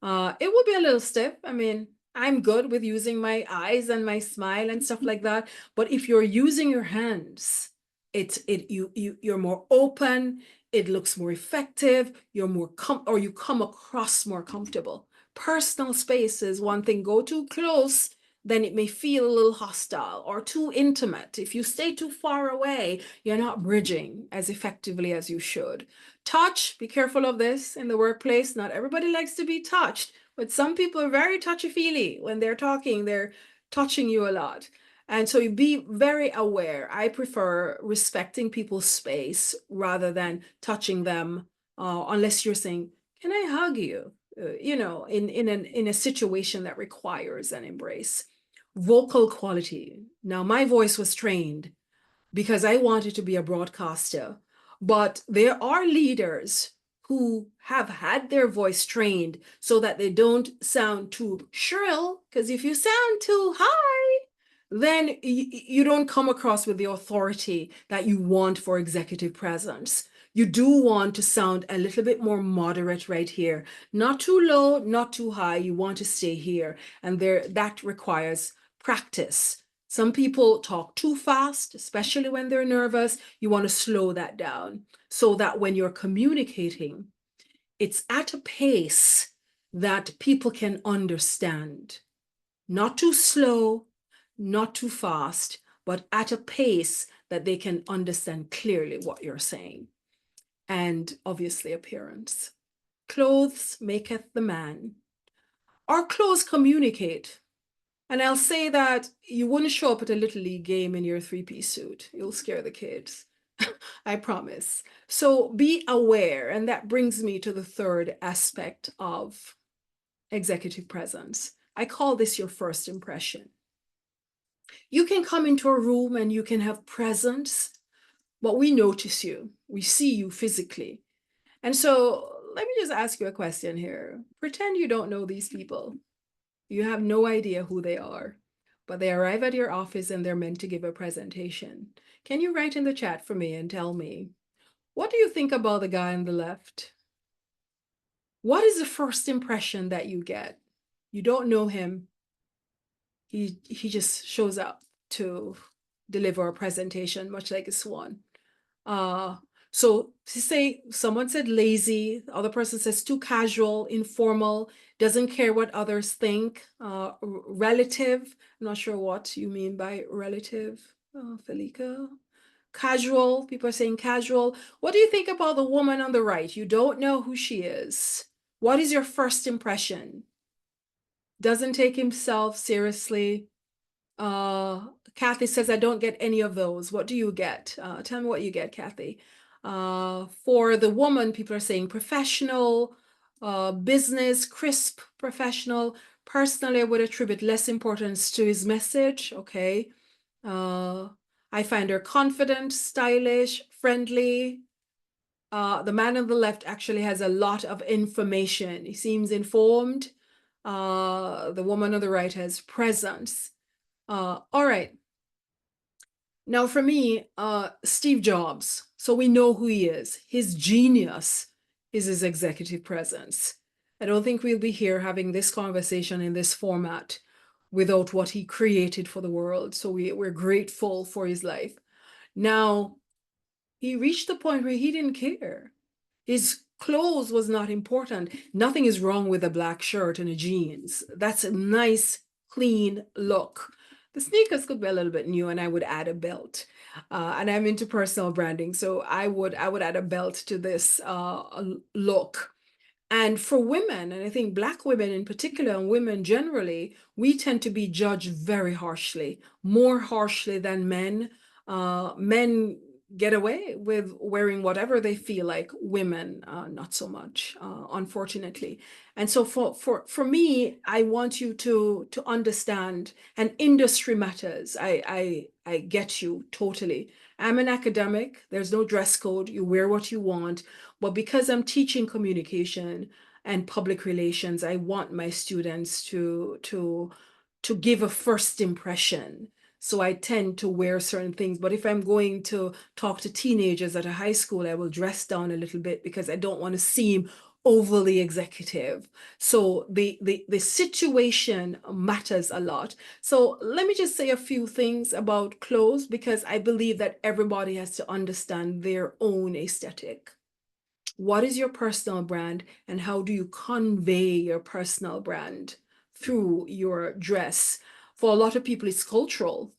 it would be a little stiff. I mean, I'm good with using my eyes and my smile and stuff like that. But if you're using your hands, you're more open, it looks more effective, you're more or you come across more comfortable. Personal space is one thing. Go too close, then it may feel a little hostile or too intimate. If you stay too far away, you're not bridging as effectively as you should. Touch, be careful of this in the workplace. Not everybody likes to be touched, but some people are very touchy-feely when they're talking, they're touching you a lot. And so you be very aware. I prefer respecting people's space rather than touching them, unless you're saying, can I hug you? In a situation that requires an embrace. Vocal quality. Now, my voice was trained because I wanted to be a broadcaster. But there are leaders who have had their voice trained so that they don't sound too shrill, because if you sound too high, then you don't come across with the authority that you want for executive presence. You do want to sound a little bit more moderate right here, not too low, not too high. You want to stay here, and that requires practice. Some people talk too fast, especially when they're nervous. You want to slow that down so that when you're communicating, it's at a pace that people can understand. Not too slow, not too fast, but at a pace that they can understand clearly what you're saying. And obviously, appearance. Clothes maketh the man. Our clothes communicate. And I'll say that you wouldn't show up at a Little League game in your three-piece suit. You'll scare the kids. I promise. So be aware. And that brings me to the third aspect of executive presence. I call this your first impression. You can come into a room and you can have presence, but we notice you. We see you physically. And so let me just ask you a question here. Pretend you don't know these people. You have no idea who they are, but they arrive at your office and they're meant to give a presentation. Can you write in the chat for me and tell me, what do you think about the guy on the left? What is the first impression that you get? You don't know him. He just shows up to deliver a presentation, much like a swan. So say someone said lazy, the other person says too casual, informal, doesn't care what others think, relative. I'm not sure what you mean by relative, Felica. Casual, people are saying casual. What do you think about the woman on the right? You don't know who she is. What is your first impression? Doesn't take himself seriously. Kathy says, I don't get any of those. What do you get? Tell me what you get, Kathy. For the woman, people are saying professional, business, crisp, professional. Personally, I would attribute less importance to his message. Okay. I find her confident, stylish, friendly. The man on the left actually has a lot of information. He seems informed. The woman on the right has presence. All right. Now for me, Steve Jobs. So we know who he is. His genius is his executive presence. I don't think we'll be here having this conversation in this format without what he created for the world. So we're grateful for his life. Now, he reached the point where he didn't care. His clothes was not important. Nothing is wrong with a black shirt and a jeans. That's a nice, clean look. The sneakers could be a little bit new, and I would add a belt. And I'm into personal branding, so I would add a belt to this look. And for women, and I think Black women in particular, and women generally, we tend to be judged very harshly, more harshly than men. Men get away with wearing whatever they feel like. Women, not so much, unfortunately. And so for me, I want you to understand, and industry matters. I get you totally. I'm an academic. There's no dress code. You wear what you want. But because I'm teaching communication and public relations, I want my students to give a first impression. So I tend to wear certain things. But if I'm going to talk to teenagers at a high school, I will dress down a little bit because I don't want to seem overly executive. So the situation matters a lot. So let me just say a few things about clothes, because I believe that everybody has to understand their own aesthetic. What is your personal brand, and how do you convey your personal brand through your dress? For a lot of people, it's cultural.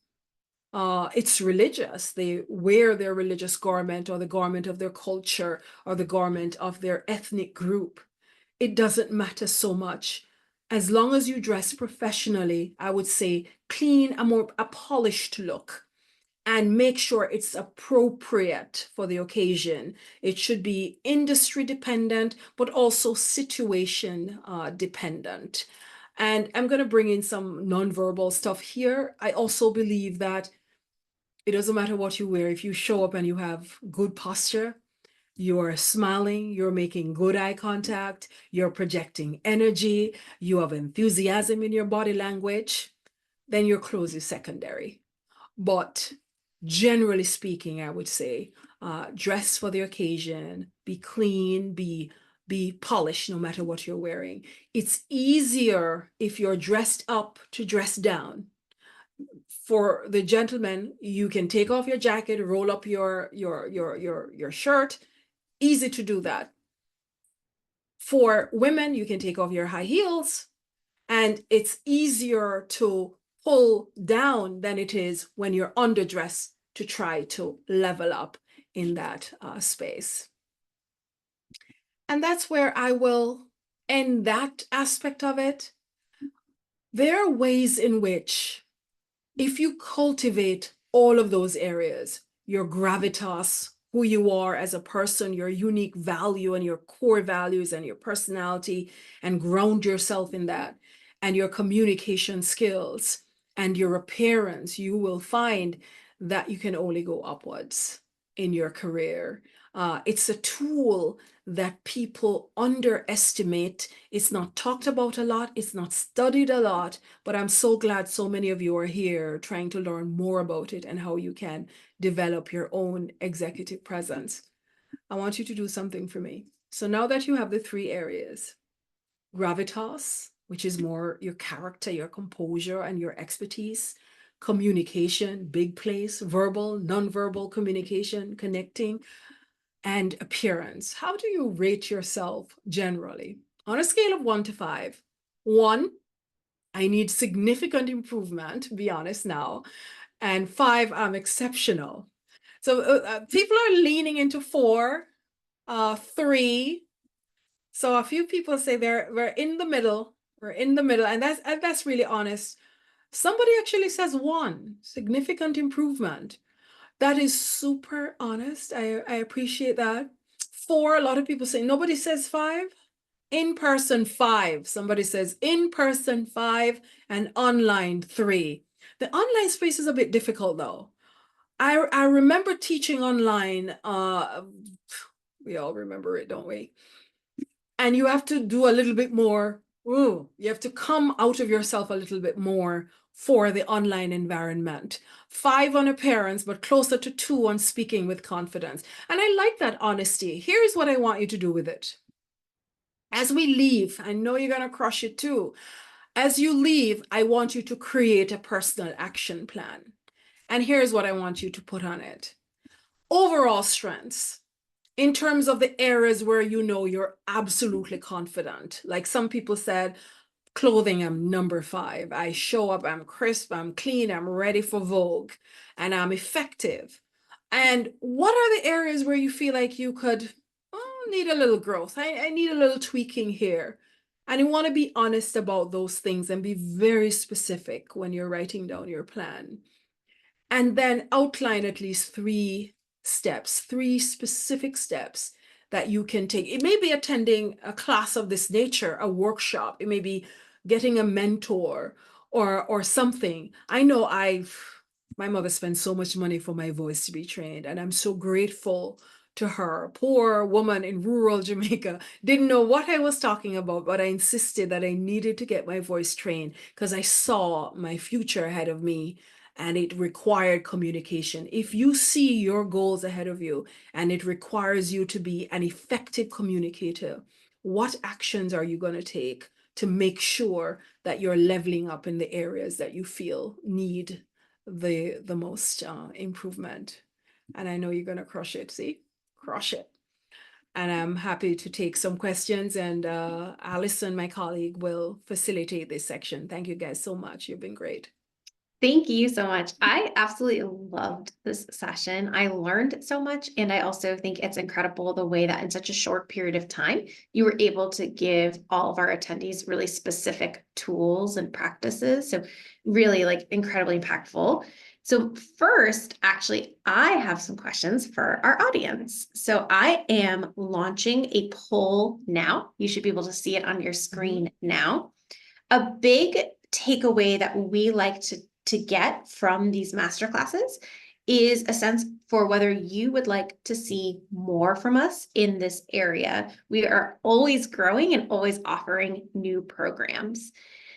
It's religious. They wear their religious garment, or the garment of their culture, or the garment of their ethnic group. It doesn't matter so much. As long as you dress professionally, I would say clean, a polished look, and make sure it's appropriate for the occasion. It should be industry dependent, but also situation dependent. And I'm going to bring in some nonverbal stuff here. I also believe that it doesn't matter what you wear. If you show up and you have good posture, you're smiling, you're making good eye contact, you're projecting energy, you have enthusiasm in your body language, then your clothes is secondary. But generally speaking, I would say dress for the occasion, be clean, be polished no matter what you're wearing. It's easier if you're dressed up to dress down. For the gentleman, you can take off your jacket, roll up your shirt. Easy to do that. For women, you can take off your high heels, and it's easier to pull down than it is when you're underdressed to try to level up in that space. And that's where I will end that aspect of it. There are ways in which, if you cultivate all of those areas, your gravitas, who you are as a person, your unique value and your core values and your personality, and ground yourself in that, and your communication skills and your appearance, you will find that you can only go upwards in your career. It's a tool that people underestimate. It's not talked about a lot. It's not studied a lot, but I'm so glad so many of you are here trying to learn more about it and how you can develop your own executive presence. I want you to do something for me. So now that you have the three areas, gravitas, which is more your character, your composure, and your expertise, communication, big place, verbal, nonverbal communication, connecting, and appearance. How do you rate yourself generally? On a scale of 1 to 5, 1, I need significant improvement, be honest now, and 5, I'm exceptional. So people are leaning into 4, 3. So a few people say we're in the middle. We're in the middle, and that's really honest. Somebody actually says 1, significant improvement. That is super honest. I appreciate that. 4, a lot of people say, nobody says 5. In-person 5. Somebody says in-person 5 and online 3. The online space is a bit difficult though. I remember teaching online, we all remember it, don't we? And you have to do a little bit more. Ooh, you have to come out of yourself a little bit more for the online environment. 5 on appearance, but closer to 2 on speaking with confidence. And I like that honesty. Here's what I want you to do with it. As we leave, I know you're going to crush it too. As you leave, I want you to create a personal action plan. And here's what I want you to put on it. Overall strengths in terms of the areas where you know you're absolutely confident. Like some people said, clothing, I'm number 5. I show up, I'm crisp, I'm clean, I'm ready for Vogue, and I'm effective. And what are the areas where you feel like you could need a little growth? I need a little tweaking here. And you want to be honest about those things and be very specific when you're writing down your plan. And then outline at least 3 steps, 3 specific steps that you can take. It may be attending a class of this nature, a workshop. It may be getting a mentor or something. I know my mother spent so much money for my voice to be trained, and I'm so grateful to her. Poor woman in rural Jamaica didn't know what I was talking about, but I insisted that I needed to get my voice trained because I saw my future ahead of me and it required communication. If you see your goals ahead of you and it requires you to be an effective communicator, what actions are you going to take to make sure that you're leveling up in the areas that you feel need the most improvement? And I know you're going to crush it. See, crush it. And I'm happy to take some questions, and Alison, my colleague, will facilitate this section. Thank you guys so much. You've been great. Thank you so much. I absolutely loved this session. I learned so much, and I also think it's incredible the way that in such a short period of time, you were able to give all of our attendees really specific tools and practices. So really like incredibly impactful. So first, actually, I have some questions for our audience. So I am launching a poll now. You should be able to see it on your screen now. A big takeaway that we like to get from these masterclasses is a sense for whether you would like to see more from us in this area. We are always growing and always offering new programs.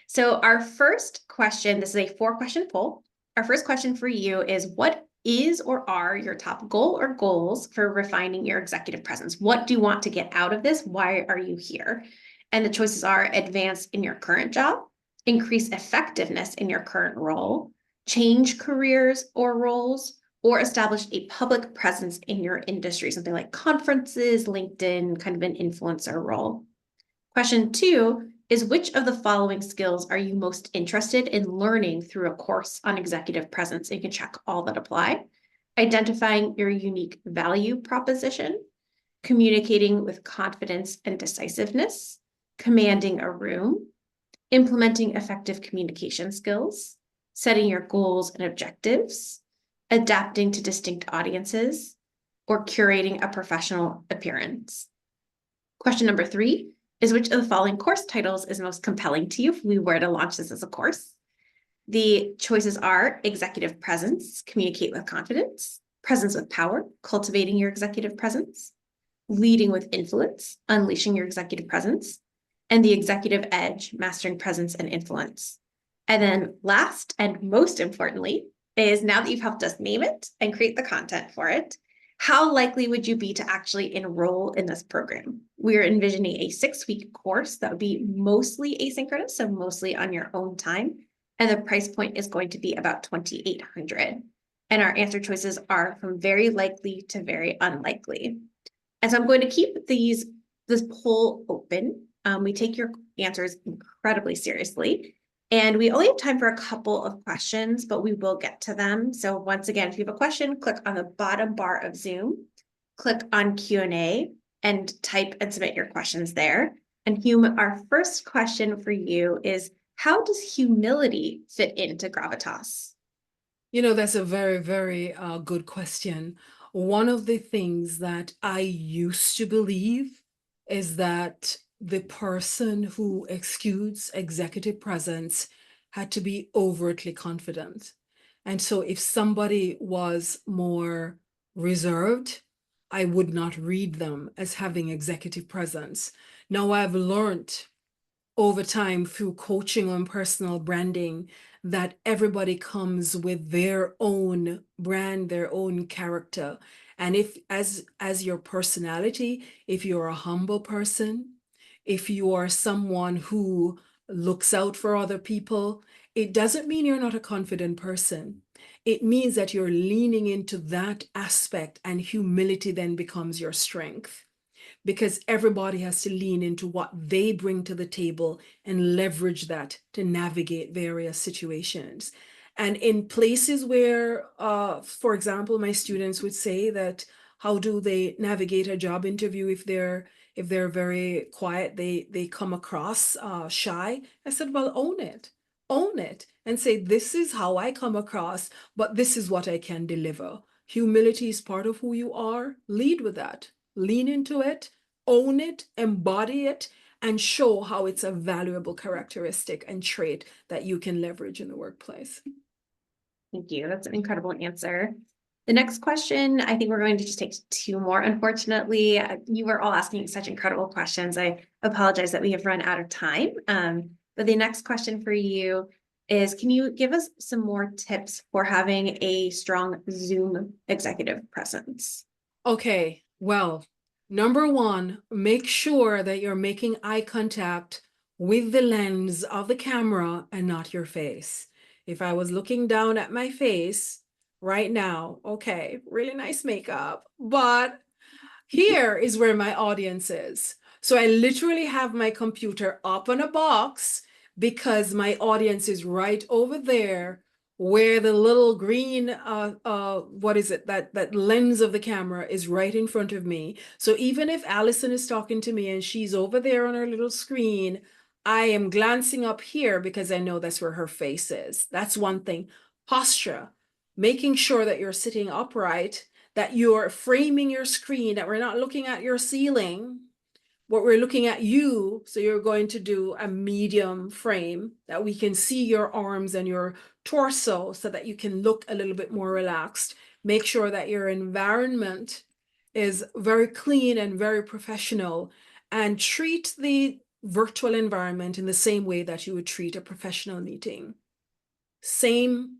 So our first question, this is a 4-question poll. Our first question for you is, what is or are your top goal or goals for refining your executive presence? What do you want to get out of this? Why are you here? And the choices are advance in your current job, increase effectiveness in your current role, change careers or roles, or establish a public presence in your industry, something like conferences, LinkedIn, kind of an influencer role. Question 2 is, which of the following skills are you most interested in learning through a course on executive presence? You can check all that apply. Identifying your unique value proposition, communicating with confidence and decisiveness, commanding a room, implementing effective communication skills, setting your goals and objectives, adapting to distinct audiences, or curating a professional appearance. Question number 3 is, which of the following course titles is most compelling to you if we were to launch this as a course? The choices are executive presence, communicate with confidence, presence with power, cultivating your executive presence, leading with influence, unleashing your executive presence, and the executive edge, mastering presence and influence. And then last and most importantly is, now that you've helped us name it and create the content for it, how likely would you be to actually enroll in this program? We're envisioning a 6-week course that would be mostly asynchronous, so mostly on your own time. And the price point is going to be about $2,800. And our answer choices are from very likely to very unlikely. And so I'm going to keep this poll open. We take your answers incredibly seriously. And we only have time for a couple of questions, but we will get to them. So once again, if you have a question, click on the bottom bar of Zoom, click on Q&A, and type and submit your questions there. And Hume, our first question for you is, how does humility fit into gravitas? You know, that's a very, very good question. One of the things that I used to believe is that the person who exudes executive presence had to be overtly confident. And so if somebody was more reserved, I would not read them as having executive presence. Now I've learned over time through coaching on personal branding that everybody comes with their own brand, their own character. And if as your personality, if you're a humble person, if you are someone who looks out for other people, it doesn't mean you're not a confident person. It means that you're leaning into that aspect, and humility then becomes your strength, because everybody has to lean into what they bring to the table and leverage that to navigate various situations. And in places where, for example, my students would say that, how do they navigate a job interview if they're very quiet, they come across shy? I said, well, own it, and say, this is how I come across, but this is what I can deliver. Humility is part of who you are. Lead with that. Lean into it, own it, embody it, and show how it's a valuable characteristic and trait that you can leverage in the workplace. Thank you. That's an incredible answer. The next question, I think we're going to just take two more, unfortunately. You were all asking such incredible questions. I apologize that we have run out of time. But the next question for you is, can you give us some more tips for having a strong Zoom executive presence? Okay, well, number one, make sure that you're making eye contact with the lens of the camera and not your face. If I was looking down at my face right now, okay, really nice makeup, but here is where my audience is. So I literally have my computer up on a box because my audience is right over there, where the little green what is it, that lens of the camera is right in front of me. So even if Allison is talking to me and she's over there on her little screen, I am glancing up here because I know that's where her face is. That's one thing. Posture, making sure that you're sitting upright, that you're framing your screen, that we're not looking at your ceiling, but we're looking at you. So you're going to do a medium frame that we can see your arms and your torso so that you can look a little bit more relaxed. Make sure that your environment is very clean and very professional, and treat the virtual environment in the same way that you would treat a professional meeting. Same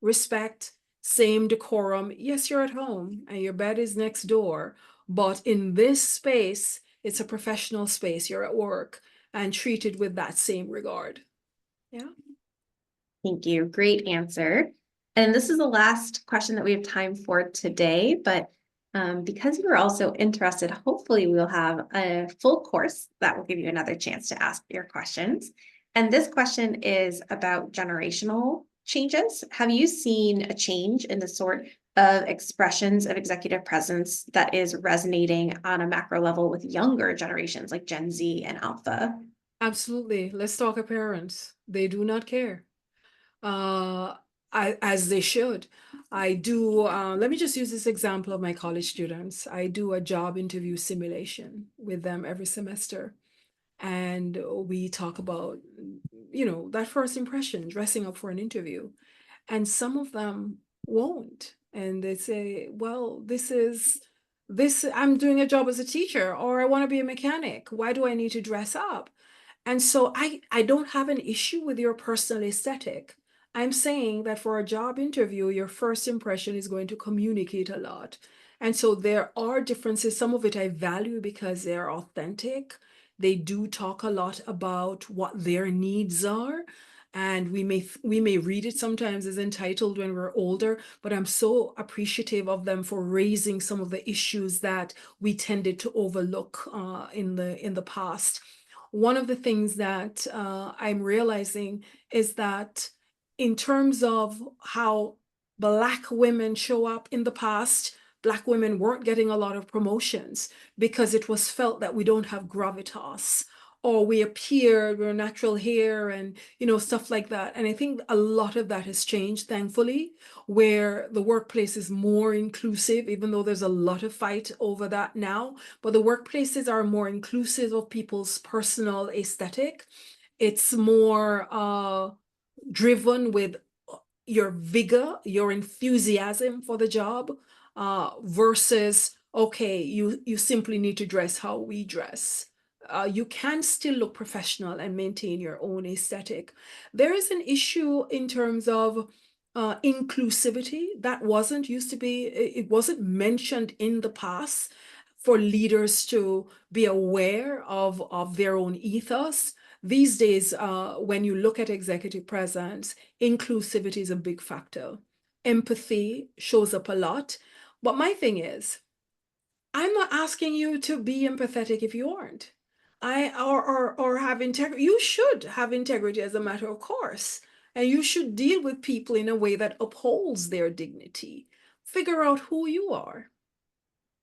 respect, same decorum. Yes, you're at home and your bed is next door, but in this space, it's a professional space. You're at work, and treat it with that same regard. Yeah. Thank you. Great answer. And this is the last question that we have time for today, but because you are also interested, hopefully we'll have a full course that will give you another chance to ask your questions. And this question is about generational changes. Have you seen a change in the sort of expressions of executive presence that is resonating on a macro level with younger generations like Gen Z and Alpha? Absolutely. Let's talk to parents. They do not care. Uh, as they should. I do, let me just use this example of my college students. I do a job interview simulation with them every semester. And we talk about, that first impression, dressing up for an interview. And some of them won't. And they say, well, I'm doing a job as a teacher, or I want to be a mechanic. Why do I need to dress up? And so I don't have an issue with your personal aesthetic. I'm saying that for a job interview, your first impression is going to communicate a lot. And so there are differences. Some of it I value because they're authentic. They do talk a lot about what their needs are. And we may read it sometimes as entitled when we're older, but I'm so appreciative of them for raising some of the issues that we tended to overlook in the past. One of the things that I'm realizing is that in terms of how Black women show up in the past, Black women weren't getting a lot of promotions because it was felt that we don't have gravitas, or we appear, we're natural hair and, stuff like that. And I think a lot of that has changed, thankfully, where the workplace is more inclusive, even though there's a lot of fight over that now. But the workplaces are more inclusive of people's personal aesthetic. It's more driven with your vigor, your enthusiasm for the job, versus, okay, you simply need to dress how we dress. You can still look professional and maintain your own aesthetic. There is an issue in terms of inclusivity that wasn't used to be, it wasn't mentioned in the past for leaders to be aware of their own ethos. These days, when you look at executive presence, inclusivity is a big factor. Empathy shows up a lot. But my thing is, I'm not asking you to be empathetic if you aren't. Or have integrity. You should have integrity as a matter of course. And you should deal with people in a way that upholds their dignity. Figure out who you are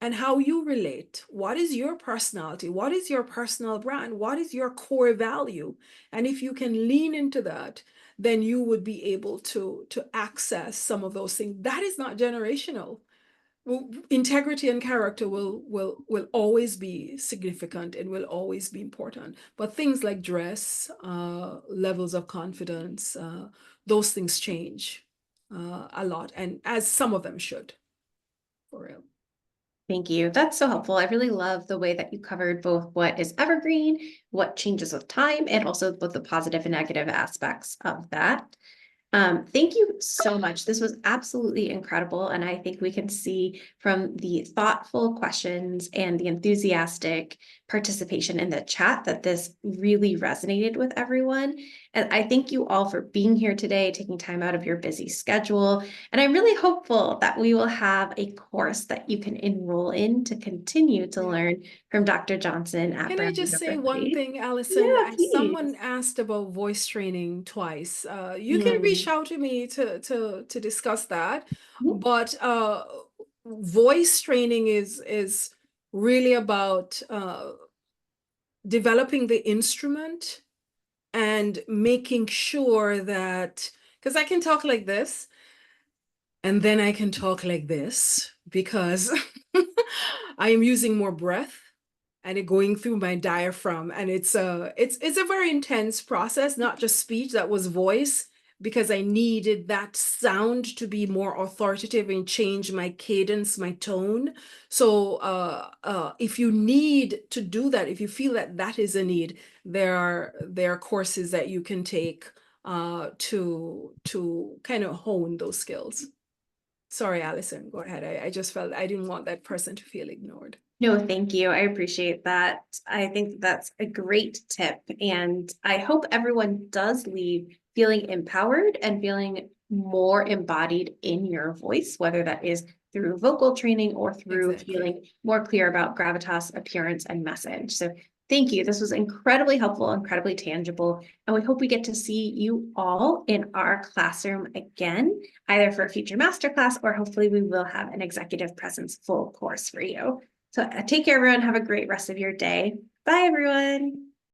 and how you relate. What is your personality? What is your personal brand? What is your core value? And if you can lean into that, then you would be able to access some of those things. That is not generational. Integrity and character will always be significant and will always be important. But things like dress, levels of confidence, those things change a lot, and as some of them should, for real. Thank you. That's so helpful. I really love the way that you covered both what is evergreen, what changes with time, and also both the positive and negative aspects of that. Thank you so much. This was absolutely incredible. And I think we can see from the thoughtful questions and the enthusiastic participation in the chat that this really resonated with everyone. And I thank you all for being here today, taking time out of your busy schedule. And I'm really hopeful that we will have a course that you can enroll in to continue to learn from Dr. Johnson at Can I Brown just say one University. thing, Allison? Yeah, Someone please. asked about voice training twice. You can reach Mm. out to me to discuss that, Mhm. but voice training is really about developing the instrument and making sure that, because I can talk like this and then I can talk like this because I am using more breath and it going through my diaphragm, and it's a very intense process, not just speech. That was voice, because I needed that sound to be more authoritative and change my cadence, my tone. So if you need to do that, if you feel that that is a need, there are courses that you can take to kind of hone those skills. Sorry, Allison, go ahead. I just felt I didn't want that person to feel ignored. No, thank you. I appreciate that. I think that's a great tip. And I hope everyone does leave feeling empowered and feeling more embodied in your voice, whether that is through vocal training or through Exactly. feeling more clear about gravitas, appearance, and message. So thank you. This was incredibly helpful, incredibly tangible. And we hope we get to see you all in our classroom again, either for a future masterclass, or hopefully we will have an executive presence full course for you. So take care, everyone. Have a great rest of your day. Bye, everyone.